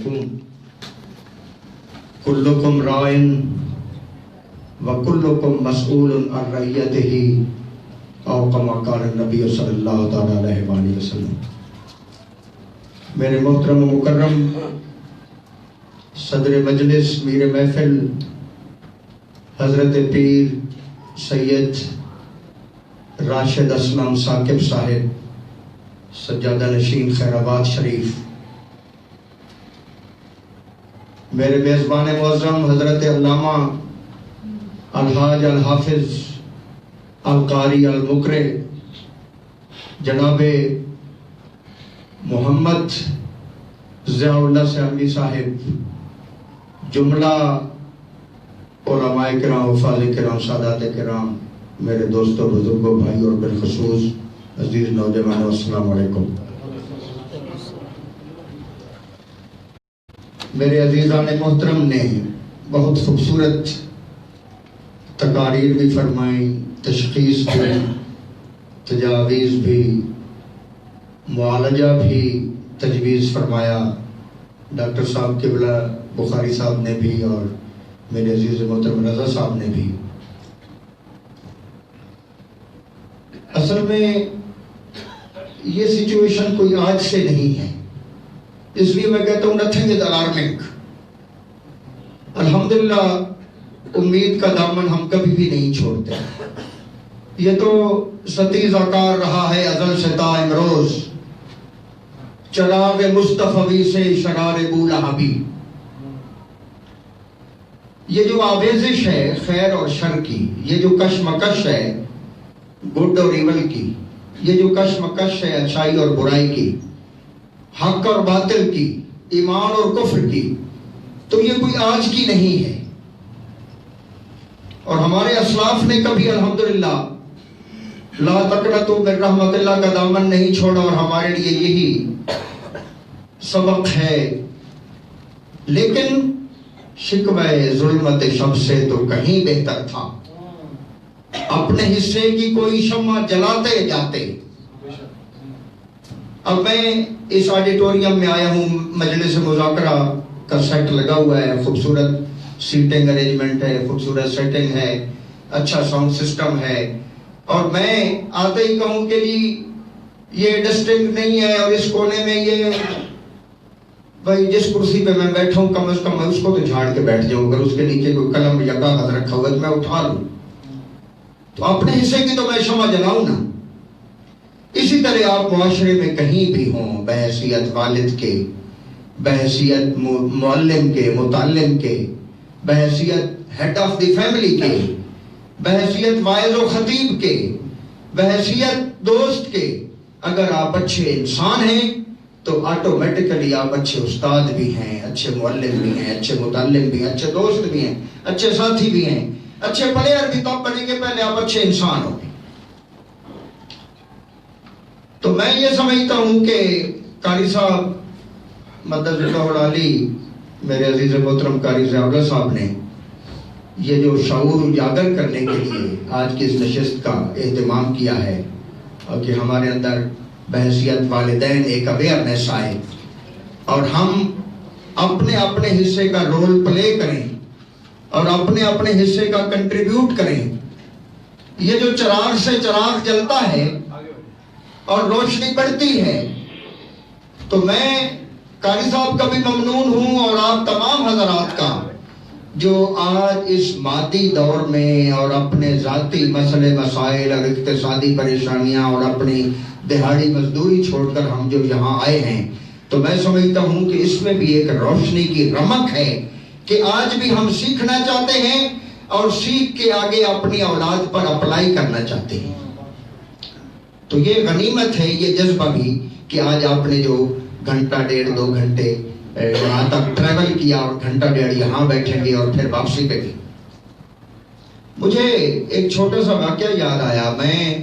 علیکم کلکم رائن وکلکم مسئول عن رعیتہ او کما قال النبی صلی اللہ تعالی علیہ وآلہ وسلم۔ میرے محترم و مکرم صدر مجلس میر محفل حضرت پیر سید راشد اسلم ثاقب صاحب سجادہ نشین خیر آباد شریف، میرے میزبان معظم حضرت علامہ الحاج الحافظ القاری المقرئ جناب محمد ضیاء اللہ سیامی صاحب، جملہ علماء کرام، حفاظ کرام، سادات کرام، میرے دوستوں، بزرگوں، بھائی اور بالخصوص عزیز نوجوانوں، السلام علیکم۔ میرے عزیزان محترم نے بہت خوبصورت تقاریر بھی فرمائیں، تشخیص بھی، تجاویز بھی، معالجہ بھی تجویز فرمایا، ڈاکٹر صاحب قبلہ بخاری صاحب نے بھی اور میرے عزیز محترم رضا صاحب نے بھی۔ اصل میں یہ سچویشن کوئی آج سے نہیں ہے، اس لیے میں کہتا ہوں نتھنگ از الارمنگ۔ الحمدللہ امید کا دامن ہم کبھی بھی نہیں چھوڑتے۔ یہ تو ستیز آکار رہا ہے ازل سے تا امروز، چراغ مصطفی سے شرار بولہبی۔ یہ جو آویزش ہے خیر اور شر کی، یہ جو کشمکش ہے گڈ اور ایول کی، یہ جو کشمکش ہے اچھائی اور برائی کی، حق اور باطل کی، ایمان اور کفر کی، تو یہ کوئی آج کی نہیں ہے۔ اور ہمارے اسلاف نے کبھی الحمدللہ لا تقنطوا من رحمت اللہ کا دامن نہیں چھوڑا، اور ہمارے لیے یہی سبق ہے۔ لیکن شکوہ ظلمت شب سے تو کہیں بہتر تھا، اپنے حصے کی کوئی شمع جلاتے جاتے۔ اب میں اس آڈیٹوریم میں آیا ہوں، مجلس مذاکرہ کا سیٹ لگا ہوا ہے، خوبصورت سیٹنگ ارینجمنٹ ہے، خوبصورت سیٹنگ ہے، اچھا ساؤنڈ سسٹم ہے، اور میں آتے ہی کہوں کہ یہ ڈسٹنگ نہیں ہے، اور اس کونے میں یہ بھائی جس کرسی پہ میں بیٹھا ہوں کم از کم میں اس کو تو جھاڑ کے بیٹھ جاؤں، اگر اس کے نیچے کوئی قلم یا کاغذ رکھا ہوا تو میں اٹھا لوں، تو اپنے حصے کی تو میں شمع جلاؤں نا۔ اسی طرح آپ معاشرے میں کہیں بھی ہوں، بحیثیت والد کے، بحیثیت معلم کے، متعلم کے، بحیثیت ہیڈ آف دی فیملی کے، بحیثیت واعظ و خطیب کے، بحیثیت دوست کے، اگر آپ اچھے انسان ہیں تو آٹومیٹکلی آپ اچھے استاد بھی ہیں، اچھے معلم بھی ہیں، اچھے متعلم بھی ہیں، اچھے دوست بھی ہیں، اچھے ساتھی بھی ہیں، اچھے پلیئر بھی تب بنیں گے پہلے آپ اچھے انسان ہوں گے۔ تو میں یہ سمجھتا ہوں کہ قاری صاحب مدد علی میرے عزیز محترم قاری ضیاء اللہ صاحب نے یہ جو شعور اجاگر کرنے کے لیے آج کی اس نشست کا اہتمام کیا ہے، اور کہ ہمارے اندر بحیثیت والدین ایک اویئرنیس آئے اور ہم اپنے اپنے حصے کا رول پلے کریں اور اپنے اپنے حصے کا کنٹریبیوٹ کریں۔ یہ جو چراغ سے چراغ جلتا ہے اور روشنی بڑھتی ہے، تو میں قاری صاحب کا بھی ممنون ہوں اور آپ تمام حضرات کا جو آج اس مادی دور میں اور اپنے ذاتی مسئلے مسائل اور اقتصادی پریشانیاں اور اپنی دہاڑی مزدوری چھوڑ کر ہم جو یہاں آئے ہیں، تو میں سمجھتا ہوں کہ اس میں بھی ایک روشنی کی رمق ہے کہ آج بھی ہم سیکھنا چاہتے ہیں اور سیکھ کے آگے اپنی اولاد پر اپلائی کرنا چاہتے ہیں۔ تو یہ غنیمت ہے، یہ جذبہ بھی کہ آج آپ نے جو گھنٹہ ڈیڑھ 2 گھنٹے یہاں تک ٹریول کیا اور گھنٹہ ڈیڑھ یہاں بیٹھیں گے اور پھر واپسی پہ بھی۔ مجھے ایک چھوٹا سا واقعہ یاد آیا۔ میں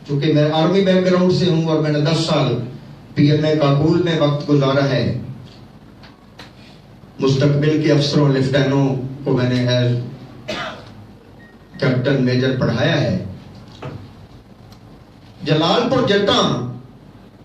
چونکہ میں آرمی بیک گراؤنڈ سے ہوں اور میں نے 10 سال پی ایم اے کابل میں وقت گزارا ہے، مستقبل کے افسروں لیفٹینوں کو میں نے ایز کیپٹن میجر پڑھایا ہے۔ جلال پور جٹاں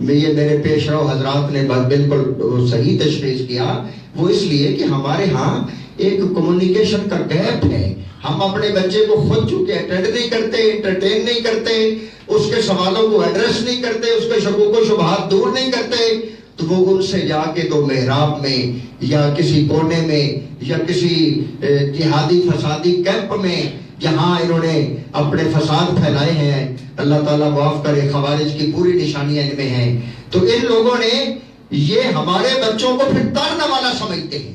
یہ میرے پیش رو حضرات نے بالکل صحیح تشخیص کیا. وہ اس لیے کہ ہمارے ہاں ایک کمیونیکیشن کا گیپ ہے. ہم اپنے بچے کو خود چونکہ اٹینڈ نہیں کرتے, انٹرٹین نہیں کرتے, اس کے سوالوں کو ایڈریس نہیں کرتے, اس کے شکوک و شبہات دور نہیں کرتے, تو وہ ان سے جا کے تو محراب میں یا کسی کونے میں یا کسی جہادی فسادی کیمپ میں جہاں انہوں نے اپنے فساد پھیلائے ہیں, اللہ تعالیٰ معاف کرے, خوارج کی پوری نشانیاں ان میں ہیں, تو ان لوگوں نے یہ ہمارے بچوں کو پھر تارنے والا سمجھتے ہیں.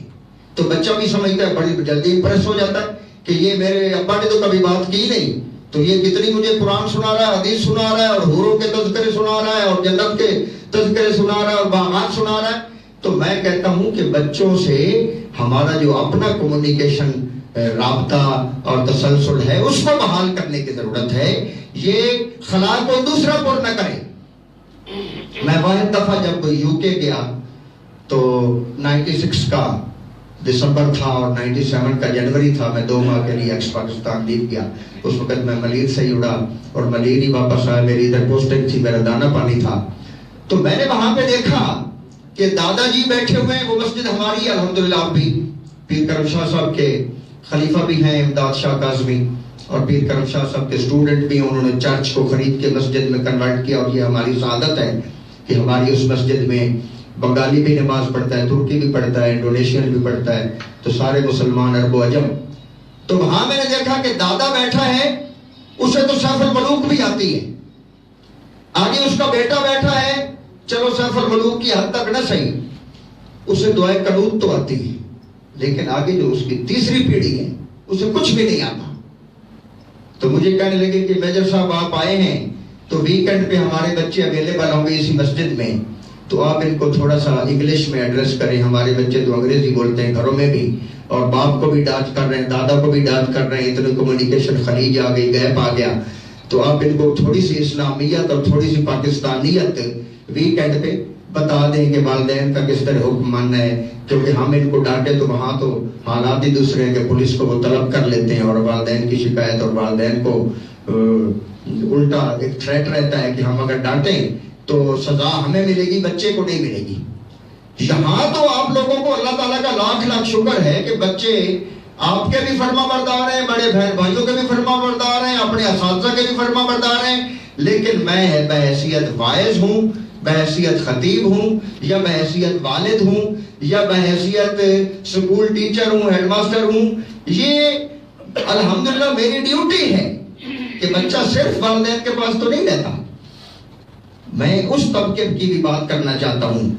تو بچہ بھی سمجھتا ہے, بڑی جلدی امپریس ہو جاتا ہے کہ یہ میرے ابا نے تو کبھی بات کی نہیں, تو یہ کتنی مجھے قرآن سنا رہا ہے, حدیث سنا رہا ہے, اور حوروں کے تذکرے سنا رہا ہے, اور جنت کے تذکرے سنا رہا ہے, اور باغات سنا رہا ہے. تو میں کہتا ہوں کہ بچوں سے ہمارا جو اپنا کمیونیکیشن رابطہ اور تسلسل ہے اس کو بحال کرنے کی ضرورت ہے. یہ خلا کو دوسرا پر نہ کرے. میں واحد دفعہ جب یو کے گیا تو 96 کا دسمبر تھا اور 97 کا جنوری تھا, میں 2 ماہ کے لیے ایکس پاکستان لیو گیا. اس وقت میں ملیر سے ہی اڑا اور ملیر ہی واپس آیا, میری ادھر پوسٹنگ تھی, میرا دانا پانی تھا. تو میں نے وہاں پہ دیکھا کہ دادا جی بیٹھے ہوئے ہیں, وہ مسجد ہماری ہے الحمدللہ. آپ بھی پیر کرم شاہ صاحب کے خلیفہ بھی ہیں, امداد شاہ کاظمی, اور پیر کرم شاہ صاحب کے اسٹوڈنٹ بھی ہیں. انہوں نے چرچ کو خرید کے مسجد میں کنورٹ کیا, اور یہ ہماری سعادت ہے کہ ہماری اس مسجد میں بنگالی بھی نماز پڑھتا ہے, ترکی بھی پڑھتا ہے, انڈونیشین بھی پڑھتا ہے, تو سارے مسلمان عرب و عجم. تو وہاں میں نے دیکھا کہ دادا بیٹھا ہے, اسے تو سیف الملوک بھی آتی ہے. آگے اس کا بیٹا بیٹھا ہے, چلو سیف الملوک کی حد تک نہ صحیح, اسے دعائے قنوت تو آتی ہے, لیکن آگے جو اس کی تیسری پیڑھی ہے اسے کچھ بھی نہیں آتا. تو مجھے کہنے لگے کہ میجر صاحب آپ آئے ہیں تو ویکنڈ پہ ہمارے بچے اویلیبل ہوں گے اسی مسجد میں, تو آپ ان کو تھوڑا سا انگلش میں ایڈریس کریں. ہمارے بچے تو انگریزی بولتے ہیں گھروں میں بھی, اور باپ کو بھی ڈانٹ کر رہے ہیں, دادا کو بھی ڈانٹ کر رہے ہیں, اتنی کمیونیکیشن خلیج آ گئی, گیپ آ گیا. تو آپ ان کو تھوڑی سی اسلامیت اور تھوڑی سی پاکستانیت ویکنڈ پہ بتا دیں کہ والدین کا کس طرح حکم ماننا ہے, کیونکہ ہم ان کو ڈانٹے تو وہاں تو حالات ہی دوسرے ہیں کہ پولیس کو وہ طلب کر لیتے ہیں, اور والدین کی شکایت, اور والدین کو الٹا ایک تھریٹ رہتا ہے کہ ہم اگر ڈانٹیں تو سزا ہمیں ملے گی, بچے کو نہیں ملے گی. یہاں تو آپ لوگوں کو اللہ تعالیٰ کا لاکھ لاکھ شکر ہے کہ بچے آپ کے بھی فرما بردار ہیں, بڑے بہن بھائیوں کے بھی فرما بردار ہیں, اپنے اساتذہ کے بھی فرما بردار ہیں. لیکن میں بحیثیت وائز ہوں, بحیثیت خطیب ہوں, یا بحیثیت والد ہوں, یا بحیثیت سکول ٹیچر ہوں, ہیڈ ماسٹر ہوں, یہ الحمدللہ میری ڈیوٹی ہے کہ بچہ صرف والدین کے پاس تو نہیں رہتا. میں اس طبقے کی بھی بات کرنا چاہتا ہوں,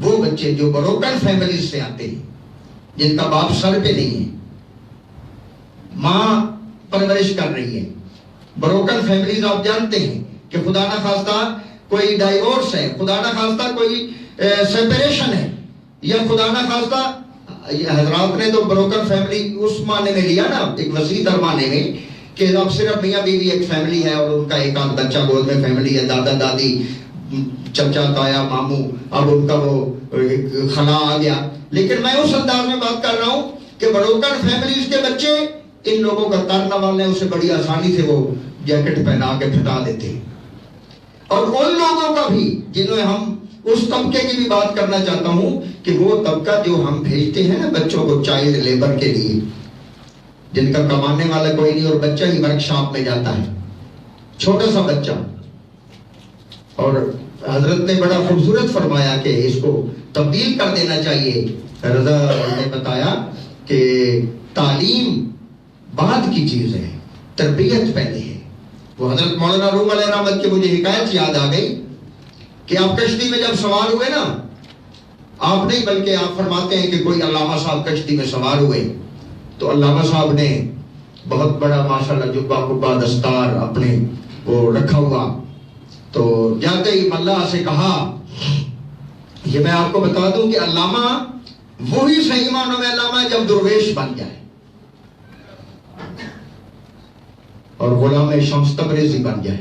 وہ بچے جو بروکن فیملیز سے آتے ہیں, جن کا باپ سر پہ نہیں ہے, ماں پرورش کر رہی ہے. بروکن فیملیز آپ جانتے ہیں کہ خدا نہ خواستہ کوئی ڈائیورس ہے, خدا نہ خواستہ کوئی سیپریشن ہے, یا خدا نہ خواستہ, حضرات نے تو بروکن فیملی اس معنی میں لیا نا, ایک وسیع تر معنی میں, کہ اب صرف میاں بیوی ایک فیملی ہے اور ان کا ایک آدھ بچہ گود میں فیملی ہے, دادا دادی, چچا تایا ماموں, اب ان کا وہ خلا آ گیا. لیکن میں اس انداز میں بات کر رہا ہوں کہ بروکن فیملیز کے بچے ان لوگوں کا تارنا والے اسے بڑی آسانی سے وہ جیکٹ پہنا کے پھٹا دیتے ہیں. اور ان لوگوں کا بھی جنہیں ہم اس طبقے کی بھی بات کرنا چاہتا ہوں کہ وہ طبقہ جو ہم بھیجتے ہیں نا بچوں کو چائلڈ لیبر کے لیے, جن کا کمانے والا کوئی نہیں اور بچہ ہی ورک شاپ میں جاتا ہے, چھوٹا سا بچہ. اور حضرت نے بڑا خوبصورت فرمایا کہ اس کو تبدیل کر دینا چاہیے. رضا نے بتایا کہ تعلیم بعد کی چیز ہے, تربیت پہلے ہے. وہ حضرت مولانا روم علیہ رحمت کی مجھے حکایت یاد آ گئی کہ آپ کشتی میں جب سوار ہوئے نا, آپ نہیں بلکہ آپ فرماتے ہیں کہ کوئی علامہ صاحب کشتی میں سوار ہوئے, تو علامہ صاحب نے بہت بڑا ماشاءاللہ جبہ کبا دستار اپنے وہ رکھا ہوا, تو جاتے ہی ملا سے کہا, یہ میں آپ کو بتا دوں کہ علامہ وہی صحیح معنوں میں علامہ ہے جب درویش بن جائے اور غلام شمس تبریزی بن جائے.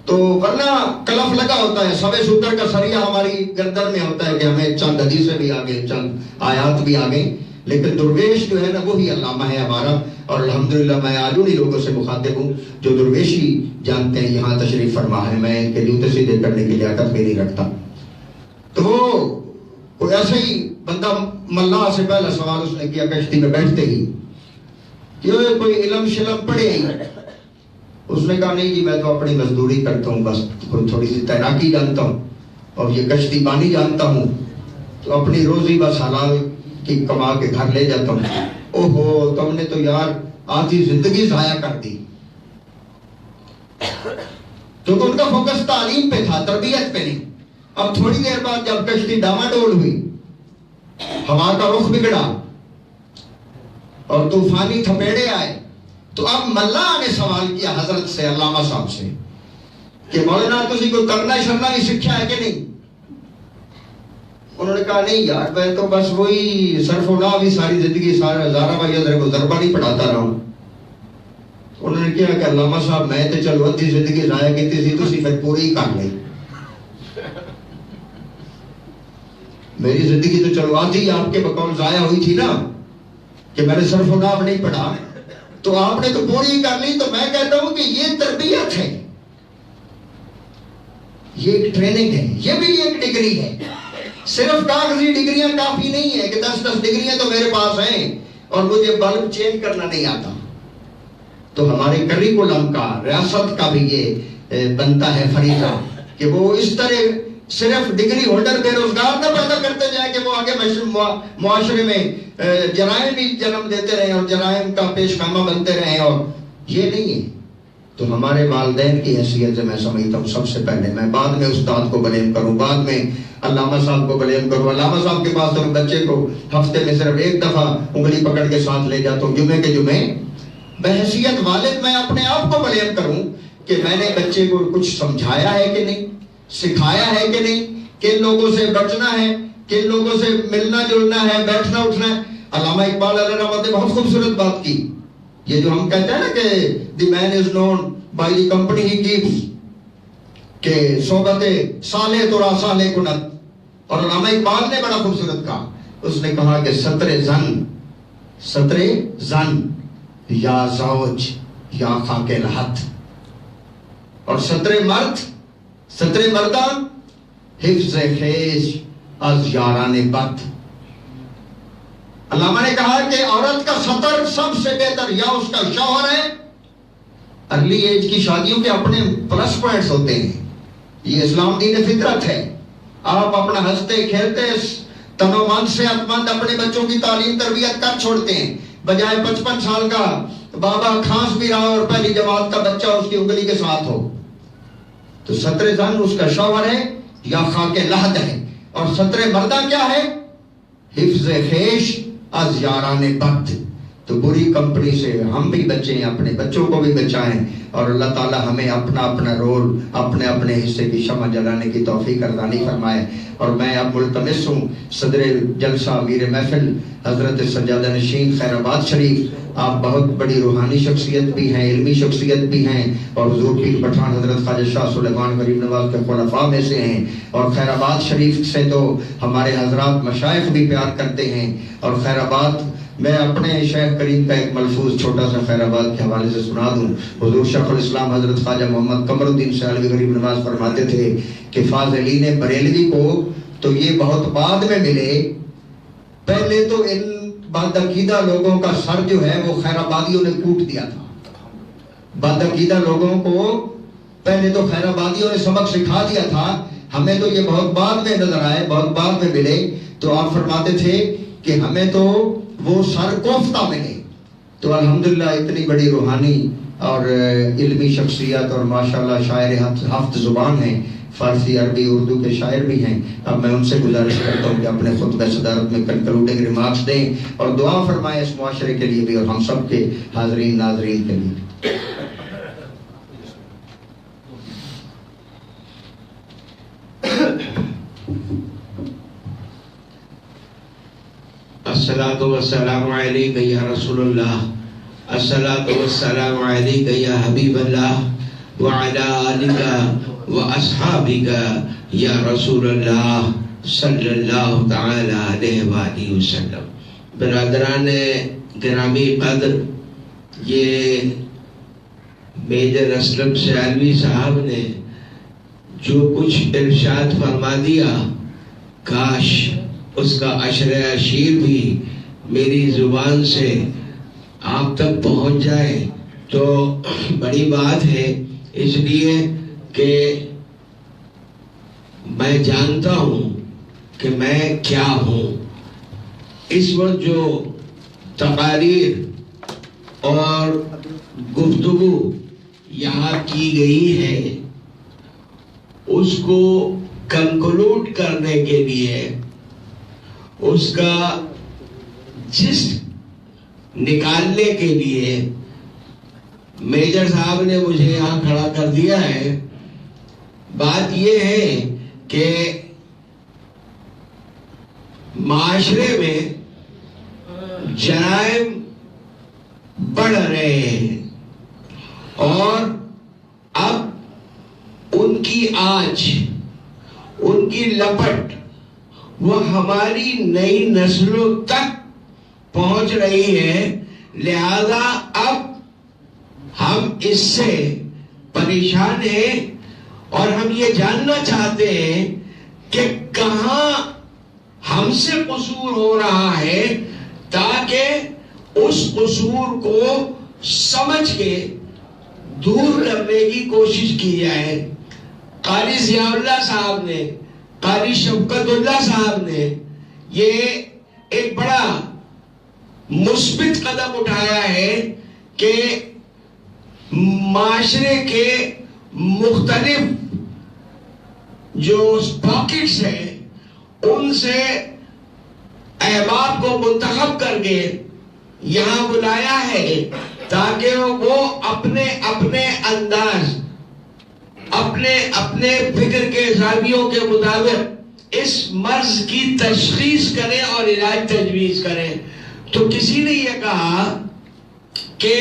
تو ورنہ کلف لگا ہوتا ہے, سوے سوتر کا سریہ ہماری گردن میں ہوتا ہے کہ ہمیں چند حدیثیں بھی آ گئے, چند آیات بھی آ گئیں, لیکن درویش جو ہے نا وہی علامہ ہے ہمارا. اور الحمدللہ میں آج انہی لوگوں سے مخاطب ہوں جو درویشی جانتے ہیں یہاں تشریف فرما ہے. میں ان کے جوتے سیدھے کرنے کی لیاقت بھی نہیں رکھتا. تو وہ کوئی ایسا ہی بندہ ملا سے پہلا سوال اس نے کیا کشتی میں بیٹھتے ہی کہ کوئی علم شلم پڑھے ہی. اس نے کہا نہیں جی میں تو اپنی مزدوری کرتا ہوں, بس تھوڑی سی تیراکی جانتا ہوں اور یہ کشتی بانی جانتا ہوں, تو اپنی روزی بس حلال کی کما کے گھر لے جاتا ہوں. اوہو تم نے تو یار آدھی زندگی ضائع کر دی. تو ان کا فوکس تعلیم پہ تھا, تربیت پہ نہیں. اب تھوڑی دیر بعد جب کشتی ڈاواڈول ہوئی, ہوا کا رخ بگڑا اور طوفانی تھپیڑے آئے, تو اب ملا نے سوال کیا حضرت سے, علامہ صاحب سے, کہ مولانا تسی کو ترنا شرنا بھی سیکھا ہے کہ نہیں؟ انہوں نے کہا نہیں یار میں تو بس وہی صرف و نحو بھی ساری زندگی سارا ہزارہ بھائی ادھر کو ضربہ نہیں پڑھاتا رہا ہوں. انہوں نے کہا کہ علامہ صاحب میں تو چلو ادھی زندگی ضائع کی تھی, تسی پھر پوری ہی کر لئی. میری زندگی تو چلو آدھی آپ کے بقول ضائع ہوئی تھی نا کہ میں نے صرف و نحو نہیں پڑھا, تو آپ نے تو پوری ہی کر لی. تو میں کہتا ہوں کہ یہ تربیت ہے, یہ ایک ٹریننگ ہے, یہ بھی ایک ڈگری ہے. صرف کاغذی ڈگریاں کافی نہیں ہے کہ 10 ڈگریاں تو میرے پاس ہیں اور مجھے بلب چینج کرنا نہیں آتا. تو ہمارے کریکولم کا, ریاست کا بھی یہ بنتا ہے فریضہ کہ وہ اس طرح صرف ڈگری ہولڈر بے روزگار نہ پیدا کرتے جائیں کہ وہ آگے معاشرے میں جرائم بھی جنم دیتے رہیں اور جرائم کا پیش خیمہ بنتے رہیں, اور یہ نہیں ہے. تو ہمارے والدین کی حیثیت سے میں سمجھتا ہوں سب سے پہلے میں بعد میں استاد کو بلیم کروں, بعد میں علامہ صاحب کو بلیم کروں. علامہ صاحب کے پاس تو میں بچے کو ہفتے میں صرف ایک دفعہ انگلی پکڑ کے ساتھ لے جاتا ہوں جمعے کے جمعے. بحیثیت والد میں اپنے آپ کو بلیم کروں کہ میں نے بچے کو کچھ سمجھایا ہے کہ نہیں, سکھایا ہے کہ نہیں, کن لوگوں سے بچنا ہے, کن لوگوں سے ملنا جلنا ہے, بیٹھنا اٹھنا ہے. علامہ اقبال علیہ رحمت نے بہت خوبصورت بات کی. یہ جو ہم کہتے ہیں نا کہ the man is known by the company he keeps, کہ صحبت صالح تو را صالح کنت. اور علامہ اقبال نے بڑا خوبصورت کہا, اس نے کہا کہ ستر زن یا زوج یا خاک لحد, اور ستر مردان حفظ خیش از یاران بد. علامہ نے کہا کہ عورت کا سطر سب سے بہتر یا اس کا شوہر ہے. ارلی ایج کی شادیوں کے اپنے پلس پوائنٹس ہوتے ہیں, یہ اسلام دین فطرت ہے. آپ اپنا ہنستے کھیلتے تن و من صحت مند اپنے بچوں کی تعلیم تربیت کر چھوڑتے ہیں, بجائے 55 سال کا بابا کھانس بھی رہا اور پہلی جماعت کا بچہ اس کی انگلی کے ساتھ ہو. تو ستر زن اس کا شوہر ہے یا خاک لحد ہے, اور ستر مردہ کیا ہے؟ حفظ خیش از یاران بد. تو بری کمپنی سے ہم بھی بچیں, اپنے بچوں کو بھی بچائیں, اور اللہ تعالی ہمیں اپنا اپنا رول اپنے اپنے حصے کی شمع جلانے کی توفیق عطا فرمائے. اور میں اب ملتمس ہوں صدر جلسہ امیر محفل حضرت سجادہ نشین خیر آباد شریف, آپ بہت بڑی روحانی شخصیت بھی ہیں, علمی شخصیت بھی ہیں, اور حضور پیر پٹھان حضرت خواجہ شاہ سلیمان غریب نواز کے خلفاء میں سے ہیں. اور خیر آباد شریف سے تو ہمارے حضرات مشائخ بھی پیار کرتے ہیں. اور خیر آباد میں اپنے شیخ کریم کا ایک ملفوظ چھوٹا سا خیر آباد کے حوالے سے سنا دوں. حضور شیخ الاسلام حضرت خواجہ محمد قمر الدین سیالوی غریب نواز فرماتے تھے کہ فاضلین بریلوی کو تو یہ بہت بعد میں ملے, پہلے تو ان بد عقیدہ لوگوں کا سر جو ہے وہ خیر آبادیوں نے کوٹ دیا تھا. بد عقیدہ لوگوں کو پہلے تو خیر آبادیوں نے سبق سکھا دیا تھا, ہمیں تو یہ بہت بعد میں نظر آئے, بہت بعد میں ملے. تو آپ فرماتے تھے کہ ہمیں تو وہ سر کوفتہ ملے. تو الحمدللہ اتنی بڑی روحانی اور علمی شخصیت اور ماشاءاللہ شاعر ہفت زبان ہیں, فارسی عربی اردو کے شاعر بھی ہیں. اب میں ان سے گزارش کرتا ہوں کہ اپنے خطبہ صدارت میں کنکلوڈنگ ریمارکس دیں اور دعا فرمائیں اس معاشرے کے لیے بھی اور ہم سب کے حاضرین ناظرین کے لیے. الصلاۃ والسلام علیک یا رسول اللہ, الصلاۃ والسلام علیک یا حبیب اللہ, وعلی آلک واصحابک یا رسول اللہ صلی اللہ تعالی علیہ وآلہ وسلم. برادران گرامی قدر، یہ میجر اسلم سیالوی صاحب نے جو کچھ ارشاد فرما دیا، کاش اس کا عشر اشیر بھی میری زبان سے آپ تک پہنچ جائے تو بڑی بات ہے، اس لیے کہ میں جانتا ہوں کہ میں کیا ہوں۔ اس وقت جو تقاریر اور گفتگو یہاں کی گئی ہے اس کو کنکلوڈ کرنے کے لیے، اس کا جسٹ نکالنے کے لیے میجر صاحب نے مجھے یہاں کھڑا کر دیا ہے۔ بات یہ ہے کہ معاشرے میں جرائم بڑھ رہے ہیں اور اب ان کی آنچ، ان کی لپٹ وہ ہماری نئی نسلوں تک پہنچ رہی ہے، لہذا اب ہم اس سے پریشان ہیں اور ہم یہ جاننا چاہتے ہیں کہ کہاں ہم سے قصور ہو رہا ہے تاکہ اس قصور کو سمجھ کے دور کرنے کی کوشش کی جائے۔ قاری ضیاء اللہ صاحب نے، قاری شفقت اللہ صاحب نے یہ ایک بڑا مثبت قدم اٹھایا ہے کہ معاشرے کے مختلف جو پاکٹس ہیں ان سے احباب کو منتخب کر کے یہاں بلایا ہے تاکہ وہ اپنے اپنے انداز، اپنے اپنے فکر کے زاویوں کے مطابق اس مرض کی تشخیص کریں اور علاج تجویز کریں۔ تو کسی نے یہ کہا کہ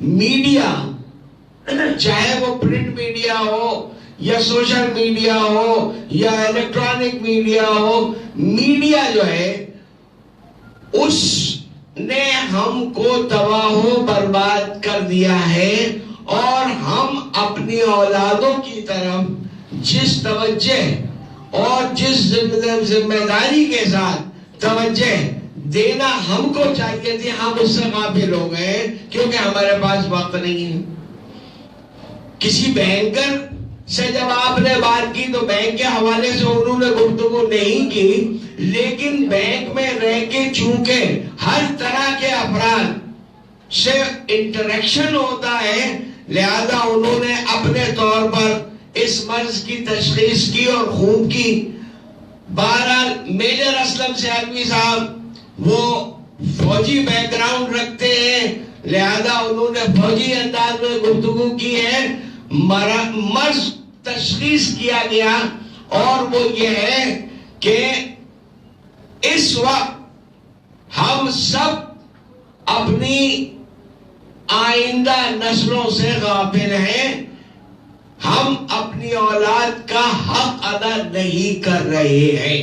میڈیا، چاہے وہ پرنٹ میڈیا ہو یا سوشل میڈیا ہو یا الیکٹرانک میڈیا ہو، میڈیا جو ہے اس نے ہم کو تباہ و برباد کر دیا ہے، اور ہم اپنی اولادوں کی طرف جس توجہ اور جس ذمہ داری کے ساتھ توجہ دینا ہم کو چاہیے تھی، ہم اس سے غافل ہو گئے کیونکہ ہمارے پاس وقت نہیں ہے۔ کسی بینکر سے جب آپ نے بات کی تو بینک کے حوالے سے انہوں نے گفتگو نہیں کی، لیکن بینک میں رہ کے چونکہ ہر طرح کے افراد سے انٹریکشن ہوتا ہے، لہذا انہوں نے اپنے طور پر اس مرض کی تشخیص کی اور خوب کی۔ بہرحال میجر اسلم سیالوی صاحب وہ فوجی بیک گراؤنڈ رکھتے ہیں، لہذا انہوں نے فوجی انداز میں گفتگو کی ہے۔ مرض تشخیص کیا گیا اور وہ یہ ہے کہ اس وقت ہم سب اپنی آئندہ نسلوں سے غافل ہیں، ہم اپنی اولاد کا حق ادا نہیں کر رہے ہیں۔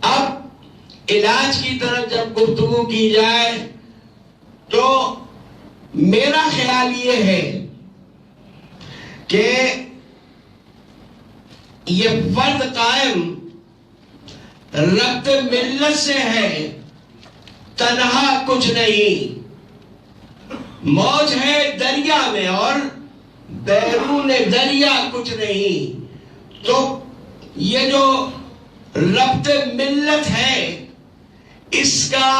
اب علاج کی طرف جب گفتگو کی جائے تو میرا خیال یہ ہے کہ یہ فرد قائم ربط ملت سے ہے، تنہا کچھ نہیں۔ موج ہے دریا میں اور بیرون دریا کچھ نہیں، تو یہ جو ربط ملت ہے اس کا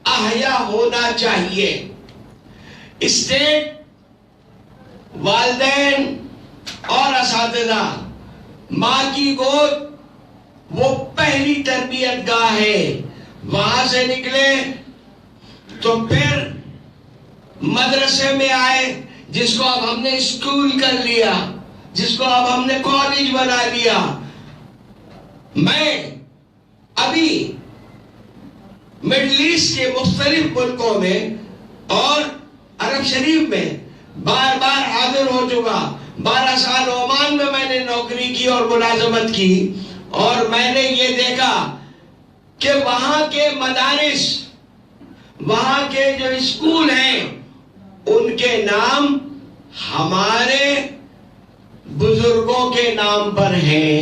احیا ہونا چاہیے۔ اسٹیٹ، والدین اور اساتذہ، ماں کی گود وہ پہلی تربیت گاہ ہے، وہاں سے نکلے تو پھر مدرسے میں آئے، جس کو اب ہم نے اسکول کر لیا، جس کو اب ہم نے کالج بنا لیا۔ میں ابھی مڈل ایسٹ کے مختلف ملکوں میں اور عرب شریف میں بار بار حاضر ہو چکا۔ 12 سال عمان میں میں نے نوکری کی اور ملازمت کی، اور میں نے یہ دیکھا کہ وہاں کے مدارس، وہاں کے جو اسکول ہیں، ان کے نام ہمارے بزرگوں کے نام پر ہیں.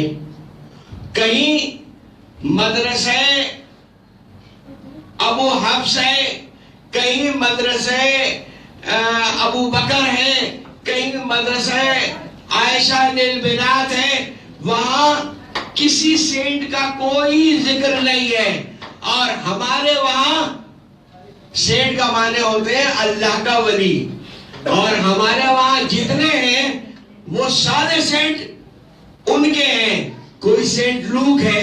کہیں مدرسے ابو حفص ہے، کہیں مدرسے ابو بکر ہے، کہیں مدرسے عائشہ للبنات ہے. وہاں کسی سینٹ کا کوئی ذکر نہیں ہے. اور ہمارے وہاں سینٹ کا معنی ہوتے ہیں اللہ کا ولی. اور ہمارے وہاں جتنے ہیں وہ سارے سینٹ ان کے ہیں. کوئی سینٹ لوک ہے،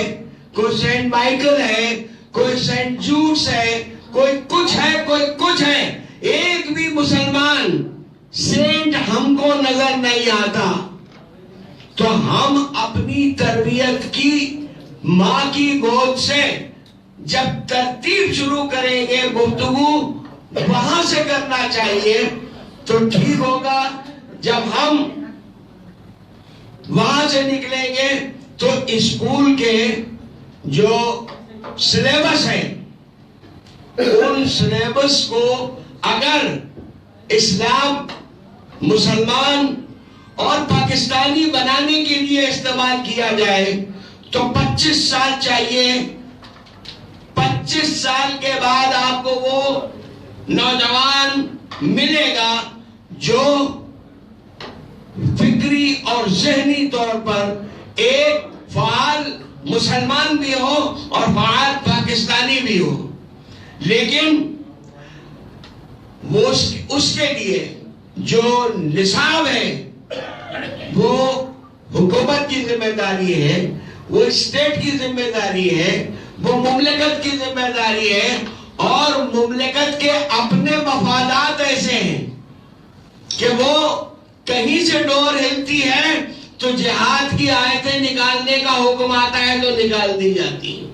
کوئی سینٹ مائیکل ہے، کوئی سینٹ جوڈس ہے، کوئی کچھ ہے، کوئی کچھ ہے. ایک بھی مسلمان سینٹ ہم کو نظر نہیں آتا. تو ہم اپنی تربیت کی ماں کی گود سے جب ترتیب شروع کریں گے، گفتگو وہاں سے کرنا چاہیے تو ٹھیک ہوگا. جب ہم وہاں سے نکلیں گے تو اسکول کے جو سلیبس ہے، ان سلیبس کو اگر اسلام، مسلمان اور پاکستانی بنانے کے لیے استعمال کیا جائے تو 25 سال چاہیے. 25 سال کے بعد آپ کو وہ نوجوان ملے گا جو فکری اور ذہنی طور پر ایک فعال مسلمان بھی ہو اور فعال پاکستانی بھی ہو. لیکن وہ اس کے لیے جو نصاب ہے وہ حکومت کی ذمہ داری ہے، وہ اسٹیٹ کی ذمہ داری ہے، وہ مملکت کی ذمہ داری ہے. اور مملکت کے اپنے مفادات ایسے ہیں کہ وہ کہیں سے ڈور ہلتی ہے تو جہاد کی آیتیں نکالنے کا حکم آتا ہے تو نکال دی جاتی ہیں.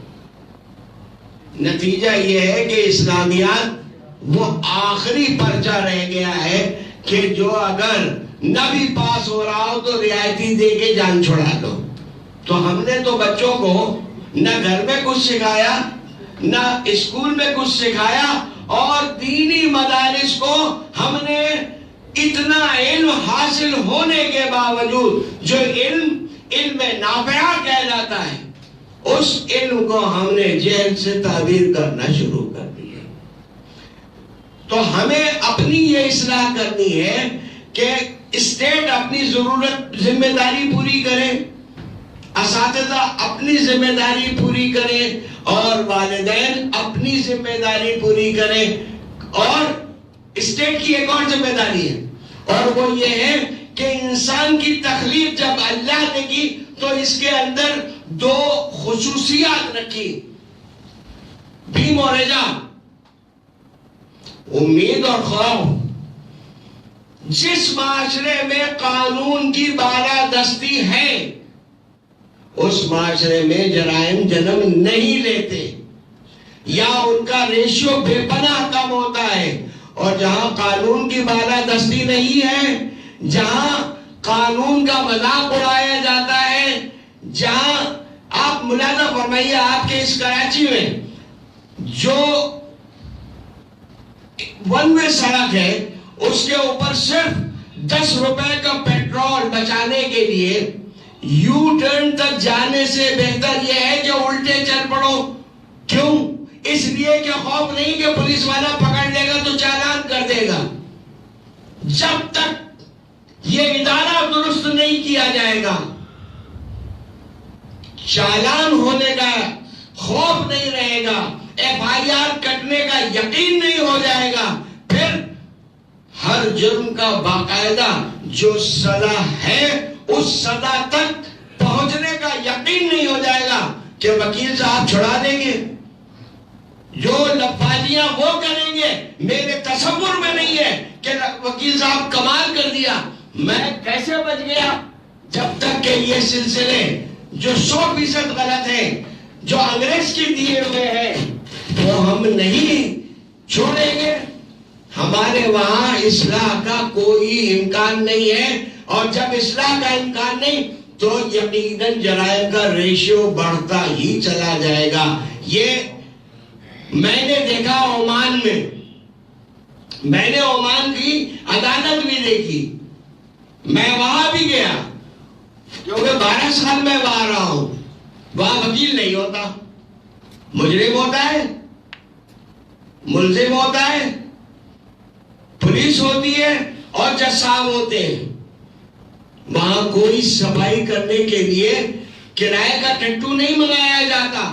نتیجہ یہ ہے کہ اسلامیات وہ آخری پرچہ رہ گیا ہے کہ جو اگر نہ بھی پاس ہو رہا ہو تو رعایتی دے کے جان چھڑا دو. تو ہم نے تو بچوں کو نہ گھر میں کچھ سکھایا، نہ اسکول میں کچھ سکھایا، اور دینی مدارس کو ہم نے اتنا علم حاصل ہونے کے باوجود جو علم نافعہ کہلاتا ہے، اس علم کو ہم نے جہل سے تعبیر کرنا شروع کر دیا. تو ہمیں اپنی یہ اصلاح کرنی ہے کہ اسٹیٹ اپنی ذمہ داری پوری کرے، اساتذہ اپنی ذمہ داری پوری کریں، اور والدین اپنی ذمہ داری پوری کریں. اور اسٹیٹ کی ایک اور ذمہ داری ہے، اور وہ یہ ہے کہ انسان کی تخلیق جب اللہ نے کی تو اس کے اندر 2 خصوصیات رکھی: بیم اور رجا، امید اور خوف. جس معاشرے میں قانون کی بالادستی ہے اس معاشرے میں جرائم جنم نہیں لیتے، یا ان کا ریشیو بے پناہ کم ہوتا ہے. اور جہاں قانون کی بالادستی نہیں ہے، جہاں قانون کا مذاق اڑایا جاتا ہے، جہاں آپ ملاحظہ فرمائیے آپ کے اس کراچی میں جو 1 وے سڑک ہے اس کے اوپر صرف 10 روپے کا پیٹرول بچانے کے لیے یو ٹرن تک جانے سے بہتر یہ ہے کہ الٹے چل پڑو. کیوں؟ اس لیے کہ خوف نہیں کہ پولیس والا پکڑ لے گا تو چالان کر دے گا. جب تک یہ ادارہ درست نہیں کیا جائے گا، چالان ہونے کا خوف نہیں رہے گا، FIR کٹنے کا یقین نہیں ہو جائے گا، پھر ہر جرم کا باقاعدہ جو سزا ہے اس سزا تک پہنچنے کا یقین نہیں ہو جائے گا کہ وکیل صاحب چھڑا دیں گے. جو لفاظیاں وہ کریں گے، میرے تصور میں نہیں ہے کہ وکیل صاحب کمال کر دیا، میں کیسے بچ گیا. جب تک کہ یہ سلسلے جو 100% غلط ہیں، جو انگریز کے دیے ہوئے ہیں، وہ ہم نہیں چھوڑیں گے، ہمارے وہاں اصلاح کا کوئی امکان نہیں ہے. اور جب اصلاح کا امکان نہیں تو یقیناً جرائم کا ریشیو بڑھتا ہی چلا جائے گا. یہ میں نے دیکھا عمان میں، میں نے عمان کی عدالت بھی دیکھی، میں وہاں بھی گیا کیونکہ 12 سال میں وہاں رہا ہوں. وہاں وکیل نہیں ہوتا، مجرم ہوتا ہے، ملزم ہوتا ہے، پولیس ہوتی ہے اور جج صاحب ہوتے ہیں. وہاں کوئی صفائی کرنے کے لیے کرائے کا ٹٹو نہیں منگایا جاتا.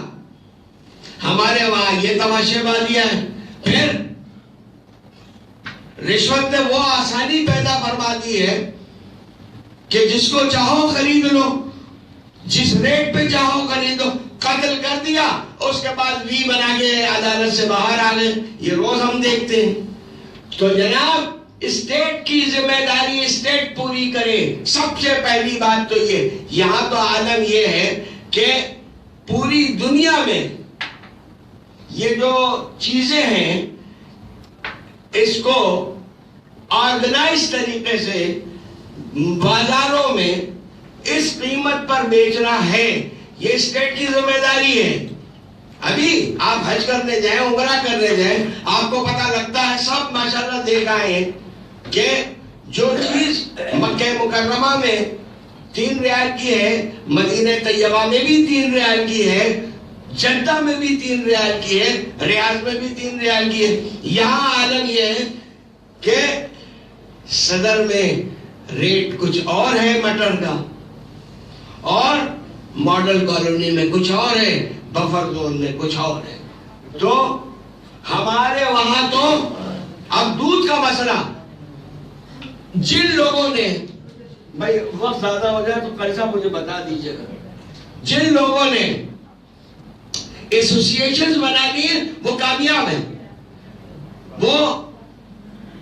ہمارے وہاں یہ تماشے بازیاں ہیں. پھر رشوت نے وہ آسانی پیدا فرما دی ہے کہ جس کو چاہو خرید لو، جس ریٹ پہ چاہو خریدو. قتل کر دیا، اس کے بعد وی بنا کے عدالت سے باہر آ گئے. یہ روز ہم دیکھتے ہیں. تو جناب اسٹیٹ کی ذمہ داری اسٹیٹ پوری کرے. سب سے پہلی بات تو یہ، یہاں تو عالم یہ ہے کہ پوری دنیا میں یہ جو چیزیں ہیں اس کو آرگنائز طریقے سے بازاروں میں اس قیمت پر بیچنا ہے. یہ اسٹیٹ کی ذمہ داری ہے. ابھی آپ حج کرنے جائیں، عمرہ کرنے جائیں، آپ کو پتہ لگتا ہے، سب ماشاءاللہ دیکھ آئے ہیں کہ جو چیز مکہ مکرمہ میں 3 ریال کی ہے، مدینہ طیبہ میں بھی 3 ریال کی ہے، جدہ میں بھی 3 ریال کی ہے، ریاض میں بھی 3 ریال کی ہے. یہاں عالم یہ ہے کہ صدر میں ریٹ کچھ اور ہے مٹر کا، اور ماڈل کالونی میں کچھ اور ہے، بفر زون میں کچھ اور ہے. تو ہمارے وہاں تو اب دودھ کا مسئلہ، جن لوگوں نے، بھائی وقت زیادہ ہو جائے تو قیسا مجھے بتا دیجئے گا، جن لوگوں نے ایسوسییشنز بنا دیے وہ کامیاب ہیں. وہ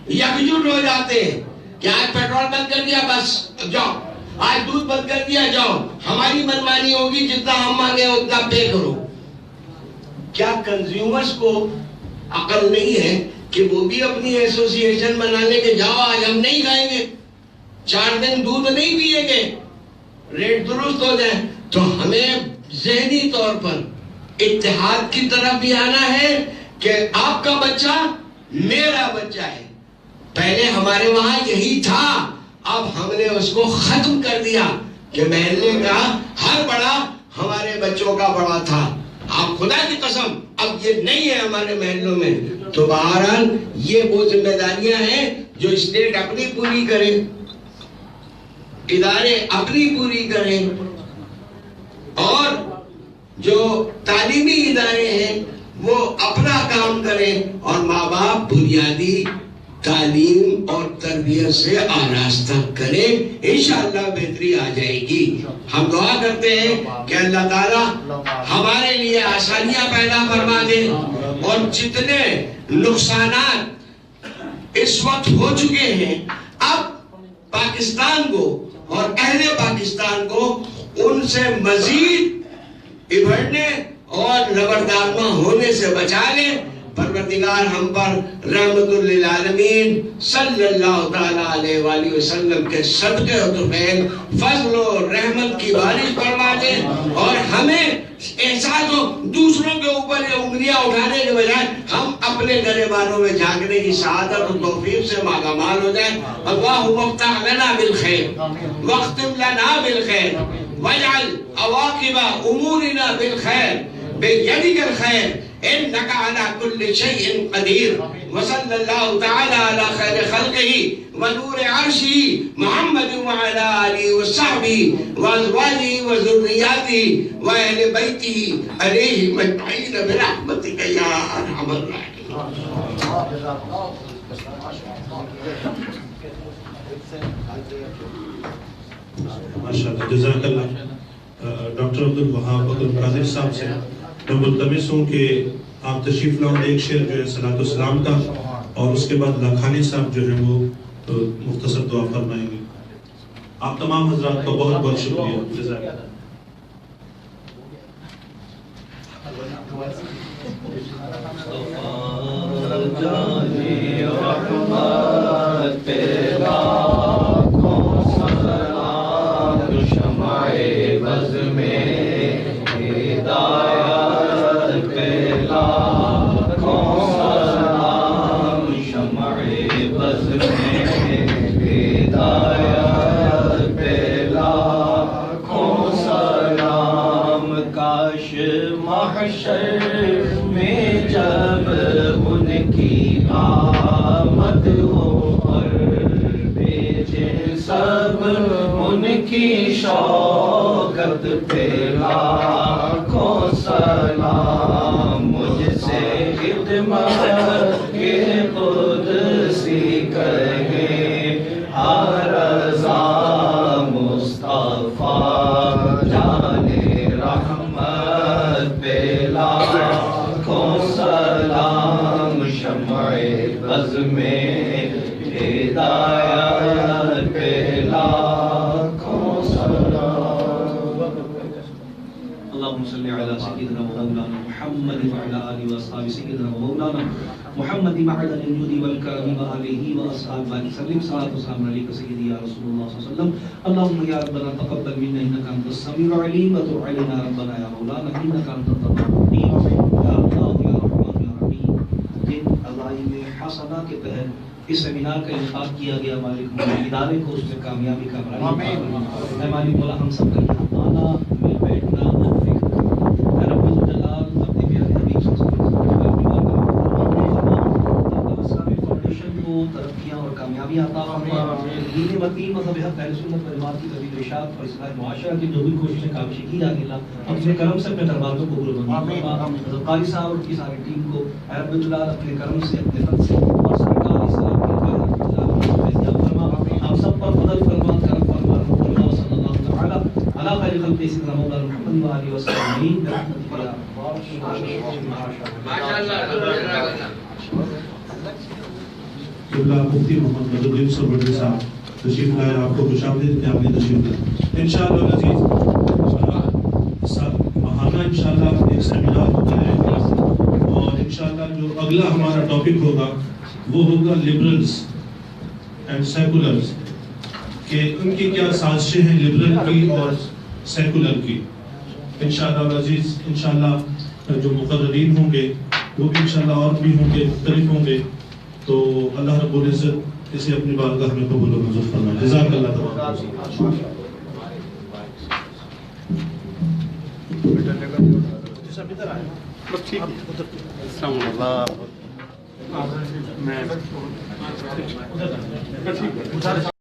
یکجٹ ہو جاتے ہیں کہ آج پیٹرول بند کر دیا بس جاؤ، آج دودھ بند کر دیا جاؤ، ہماری منمانی ہوگی، جتنا ہم مانگے اتنا پے کرو. کیا کنزیومرز کو عقل نہیں ہے کہ وہ بھی اپنی ایسوسییشن بنا لے کہ جاؤ آج ہم نہیں کھائیں گے، 4 دن دودھ نہیں پیئیں گے، ریٹ درست ہو جائے. تو ہمیں ذہنی طور پر اتحاد کی طرف بھی آنا ہے کہ آپ کا بچہ میرا بچہ ہے. پہلے ہمارے وہاں یہی تھا، اب ہم نے اس کو ختم کر دیا کہ محلے کا ہر بڑا ہمارے بچوں کا بڑا تھا. آپ خدا کی قسم اب یہ نہیں ہے ہمارے محلوں میں. تو بہرحال یہ وہ ذمہ داریاں ہیں جو اسٹیٹ اپنی پوری کرے، ادارے اپنی پوری کریں، اور جو تعلیمی ادارے ہیں وہ اپنا کام کریں، اور ماں باپ بنیادی تعلیم اور تربیت سے آراستہ کریں. انشاءاللہ بہتری آ جائے گی. ہم دعا کرتے ہیں کہ اللہ تعالیٰ ہمارے لیے آسانیاں پیدا فرما دے، اور جتنے نقصانات اس وقت ہو چکے ہیں اب پاکستان کو اور اہل پاکستان کو ان سے مزید ابھرنے اور لبردارمہ ہونے سے بچا لے. پروردگار ہم پر رحمت للعالمین صلی اللہ تعالیٰ علیہ وآلہ وسلم کے صدقے و طفیل فضل و رحمت کی بارش فرما دے، اور ہمیں احساس ہو دوسروں کے اوپر یہ انگلیاں اٹھانے کے بجائے ہم اپنے گریبانوں میں جھانکنے کی سعادت و توفیق سے مالا ہو جائیں. اللہم افتح لنا بالخیر واختم لنا بالخیر واجعل عواقب امورنا بالخیر بیدک الخیر انك على كل شيء قدير. وصلى الله تعالى على خير خلقه ونور عرشه محمد وعلى آله وصحبه وأزواجه وذرياته وأهل بيته عليهم أجمعين برحمتك يا أرحم الراحمين. ماشاءاللہ، جزاک اللہ. ڈاکٹر عبدالوہاب عبدالقادر صاحب سے میں ملتمس ہوں کہ آپ تشریف لاؤں. ایک شعر جو ہے صلاۃ السلام کا، اور اس کے بعد لاکھانی صاحب جو ہے وہ مختصر دعا فرمائیں گے. آپ تمام حضرات کا بہت بہت شکریہ. جزاک اللہ. پیغام کو سلام شمائے محشر میں جب ان کی آمد ہو اور بھیجے سب ان کی شوکت پہ لاکھوں سلام مجھ سے خدمت کے قدسی کہے رضا مصطفیٰ جانے رحمت پہ لاکھوں سلام شمع بز میں ہدایت پہ لاکھوں سلام اللہم صلی علی سیدنا مولانا محمد وعلی آلہ وصحبہ سیدنا مولانا محمد معدن الجود والکرم وآلہ وأصحابہ وسلم صلاة وسلام علیک سیدی یا رسول اللہ صلی اللہ علیہ وسلم اللہم یا ربنا تقبل منا انکا انت السمیع العلیم وتب علینا ربنا یا مولانا انکا انت التواب الرحیم یا اللہ یا رحمان یا رحیم جن عزائم حسنہ کے تحت اس سیمینار کا انعقاد کیا گیا مالک مولا ادارے کو اس میں کامیابی کا اے مالک مولا ہم سب کا یہاں آنا میں بیٹھنا رب الجلال اپنے پیارے حبیب صلی اللہ علیہ وسلم کو ترقیاں اور کامیابیاں عطا فرمائے دین متین مذہب حق اہل سنت والجماعت کی تبلیغ ارشاد اور اصلاح معاشرہ کی جو بھی کوششیں کاوشیں کی جاتی اللہ اپنے کرم سے اپنے دربار کو قبول فرمائے قاری صاحب اور کی ساری ٹیم کو اے رب الجلال اپنے کرم سے اپنے فضل سے اور سرکار اسلام کے ہم سب پر فضل فرما کرم فرما اللہ صلی اللہ تعالی علی خیر خلق سیدنا مولانا محمد و آلہ وسلم برحمتک یا قبلہ مفتی محمد بدر الدین سربردی صاحب تشریف لائے آپ کو خوش آمدید کہ آپ نے تشریف لائے انشاءاللہ العزیز ماہانہ انشاءاللہ ایک سیمینار ہوتا رہے گا اور انشاءاللہ جو اگلا ہمارا ٹاپک ہوگا وہ ہوگا لبرلز اینڈ سیکولرز کہ ان کی کیا سازشیں ہیں لبرل کی اور سیکولر کی انشاءاللہ العزیز انشاءاللہ جو مقررین ہوں گے وہ بھی انشاءاللہ اور بھی ہوں گے مختلف ہوں گے تو اللہ رب العزت اسے اپنی بارگاہ میں قبول و منظور فرمائے جزاک اللہ تعالیٰ